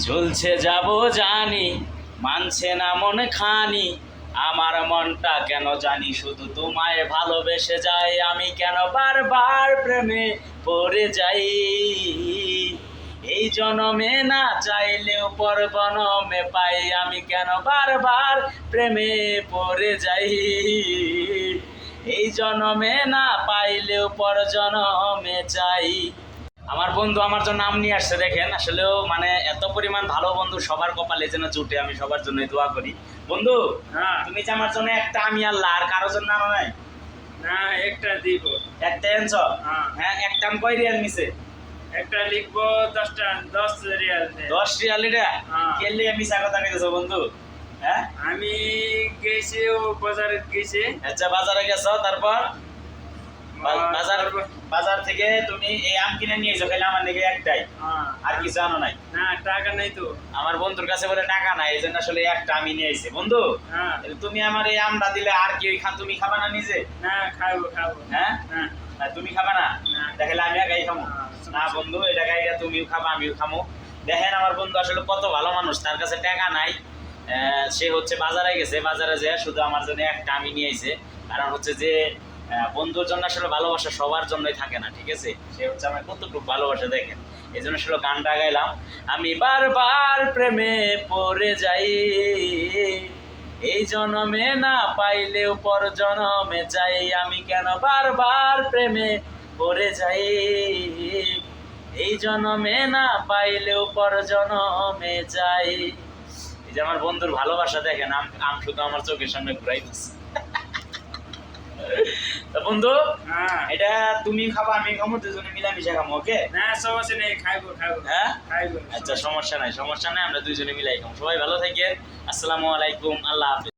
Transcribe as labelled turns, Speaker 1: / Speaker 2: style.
Speaker 1: ঝুলছে যাব জানি, মানছে না মন খানি, আমার মনটা কেন জানি শুধু তোমায় ভালোবেসে যায়। আমি কেন বারবার প্রেমে পড়ে যাই, এই জনমে না চাইলেও পর জনমে পাই। আমি কেন বারবার প্রেমে পড়ে যাই, এই জনমে না পাইলেও পর জনমে চাই। আমার বন্ধু আমার জন্য নাম নিয়ে আসছে, দেখেন আসলেও মানে এত পরিমাণ ভালো বন্ধু সবার কপালে যেন জুটে, আমি সবার জন্য দোয়া করি। বন্ধু,
Speaker 2: হ্যাঁ,
Speaker 1: তুমি যে আমার জন্য একটা আমি আল্লাহ, আর কারোর জন্য আনো নাই?
Speaker 2: না একটা দিব।
Speaker 1: একটা আনছ?
Speaker 2: হ্যাঁ,
Speaker 1: হ্যাঁ, একটা আমি কয় রিয়াল নিছে?
Speaker 2: একটা লিখবো 10 রিয়াল।
Speaker 1: 10 রিয়াল। এটা
Speaker 2: হ্যাঁ।
Speaker 1: কে লিয়ে মিছা কথা কইতেছো বন্ধু? হ্যাঁ,
Speaker 2: আমি গেছি ও বাজারে গেছি।
Speaker 1: আচ্ছা বাজারে গেছো, তারপর বাজার
Speaker 2: তারপর-
Speaker 1: বাজার থেকে তুমি এই আম কিনে নিয়ে এসো, খাইলে আমার লেগে একটাই,
Speaker 2: হ্যাঁ,
Speaker 1: আর কিছু আনো নাই?
Speaker 2: না টাকা নাই তো।
Speaker 1: আমার বন্ধুর কাছে বলে টাকা নাই, এই জন্য আসলে একটা আমি নিয়ে এসেছি। বন্ধু,
Speaker 2: হ্যাঁ,
Speaker 1: তুমি আমার এই আমটা দিলে আর কি তুমি খাবা না নিজে?
Speaker 2: না খাবো।
Speaker 1: হ্যাঁ,
Speaker 2: হ্যাঁ,
Speaker 1: না, তুমি খাবা না?
Speaker 2: না।
Speaker 1: দেখালে আমি একাই খাবো? না বন্ধু, এটা খাইলে তুমিও খাবা আমিও খাবো। দেখেন আমার বন্ধু আসলে কত ভালো মানুষ, তার কাছে টাকা নাই, সে হচ্ছে বাজারে গেছে, বাজারে যেয়ে শুধু আমার জন্য একটা আমি নিয়ে আইছে। কারণ হচ্ছে যে বন্ধুর জন্য আসলে ভালোবাসা সবার জন্যই থাকে না, ঠিক আছে? সে হচ্ছে আমার কতটুকু ভালোবাসা দেখেন, এই জন্য আসলে গানটা গাইলাম। আমি বারবার প্রেমে পড়ে যাই, এই জনমে না পাইলেও পর জনমে চাই। আমি কেন বারবার প্রেমে পড়ে যাই, এই জনমে না পাইলেও পর জনমে যাই। এই যে আমার বন্ধুর ভালোবাসা দেখেন, আম শুধু আমার চোখের সামনে ঘুরাই দিচ্ছে। তা বন্ধু,
Speaker 2: হ্যাঁ,
Speaker 1: এটা তুমি খাবা আমি খাবো, দুজনে মিলামিশা খাবো, ওকে?
Speaker 2: না সমস্যা নেই, খাইবো।
Speaker 1: হ্যাঁ,
Speaker 2: খাইবো।
Speaker 1: আচ্ছা সমস্যা নাই, সমস্যা নাই, আমরা দুইজনে মিলাই খাবো। সবাই ভালো থাকেন, আসসালামু আলাইকুম, আল্লাহ হাফেজ।